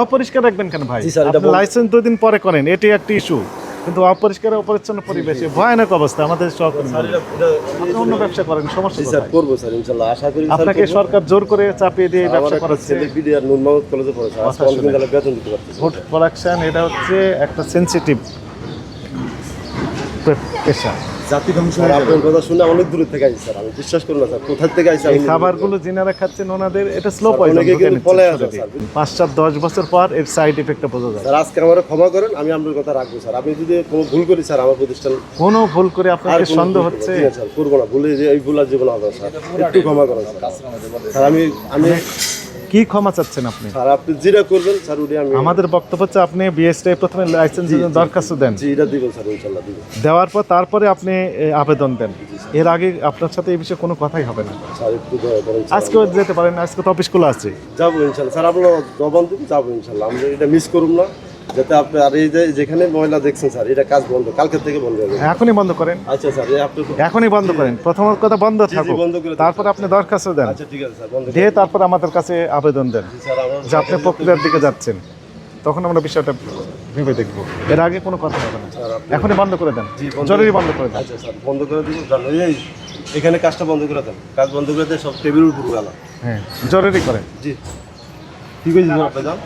অপরিষ্কার রাখবেন কেন ভাই? জি স্যার, এটা আপনি লাইসেন্স 2 দিন পরে করেন, এটি একটি ইস্যু, কিন্তু অপরিষ্কার অপরিচ্ছন্ন পরিবেশে ভয়ানক অবস্থা আমাদের সব। আপনি অন্য ব্যবসা করেন, সমস্যা স্যার কোথায়? করবো স্যার ইনশাল্লাহ, আশা করি স্যার আপনাকে করবো। সরকার জোর করে চাপিয়ে দিয়ে এই ব্যবসা আমার একটা করাচ্ছে। ছেলে বিডিআর নূর মোহাম্মদ কলেজে পড়েছে, আজকে কথা অনেকদিন শুনে। গেলে বেতন দিতে পারতেছে ফুড প্রোডাকশন এটা হচ্ছে একটা সেনসিটিভ পেশা। জাতি ধ্বংস স্যার। হয়ে যাবে। আপনার কথা শুনে অনেক দূরে থেকে আইছি স্যার, আমি বিশ্বাস করুন না স্যার, কোথায় থেকে আইছি এই আমি খাবারগুলো যিনারা খাচ্ছেন ওনাদের এটা স্লো স্যার, পয়জন, অনেকে কিন্তু পলে আছে স্যার। 5-7-10 বছর পর এর সাইড ইফেক্টটা বোঝা যায়। স্যার আজকে আমার ক্ষমা করেন, আমি আপনার কথা রাখবো স্যার। আমি যদি কোনো ভুল করি স্যার, আমার প্রতিষ্ঠান কোনো ভুল করে আর আপনাকে কোনো সন্দেহ ভুল করবো হচ্ছে? না। জি না স্যার, করবো না, ভুলে যে এই ভুল আর জীবন হবে না স্যার, একটু ক্ষমা করেন স্যার। স্যার আমি কি ক্ষমা চাচ্ছেন আপনি? স্যার আপনি যেটা করবেন স্যার ওটা আমি আমাদের বক্তব্য হচ্ছে আপনি বিএসটি প্রথমে লাইসেন্সের জন্য দরখাস্ত দেন, জি এটা দিব স্যার, ইনশাল্লাহ দিব দেওয়ার পর তারপরে আপনি আবেদন দেন। এর আগে আপনার সাথে এই বিষয়ে কোনো কথাই হবে না। স্যার, একটু দয়া করেন স্যার। আজকেও যেতে পারেন, আজকে তো অফিস খোলা আছে। যাবো ইনশাল্লাহ স্যার, আপনার জবান দিব, যাবো ইনশাল্লাহ। আমরা এটা মিস করুন না, যাতে আপনি আর এই যে যেখানে ময়লা দেখছেন স্যার, এটা কাজ বন্ধ, কালকে থেকে বন্ধ হবে। এখনই বন্ধ করেন, আচ্ছা স্যার, এই আপনি এখনই বন্ধ করেন। প্রথম কথা বন্ধ জি, থাকুক, বন্ধ করে দিন। তারপর আপনি দরখাস্ত দেন, আচ্ছা ঠিক আছে স্যার, বন্ধ করে দিয়ে দিন। তারপর আমাদের কাছে আবেদন দেন জি, স্যার আমরা যে আপনি প্রক্রিয়ার দিকে যাচ্ছেন, তখন আমরা বিষয়টা ভেবে দেখবো। এর আগে কোনো কথা হবে না, স্যার, আপনি- এখনই বন্ধ করে দেন, জি, বন্ধ জরুরি বন্ধ করে দেন। আচ্ছা স্যার, বন্ধ করে দিব। জানো এই এখানে কাজটা বন্ধ করে দেন, কাজ বন্ধ করে দেন, সব টেবিলের উপর গেল। হ্যাঁ, জরুরি করেন। জি ঠিক আছে স্যার, আপনি যান।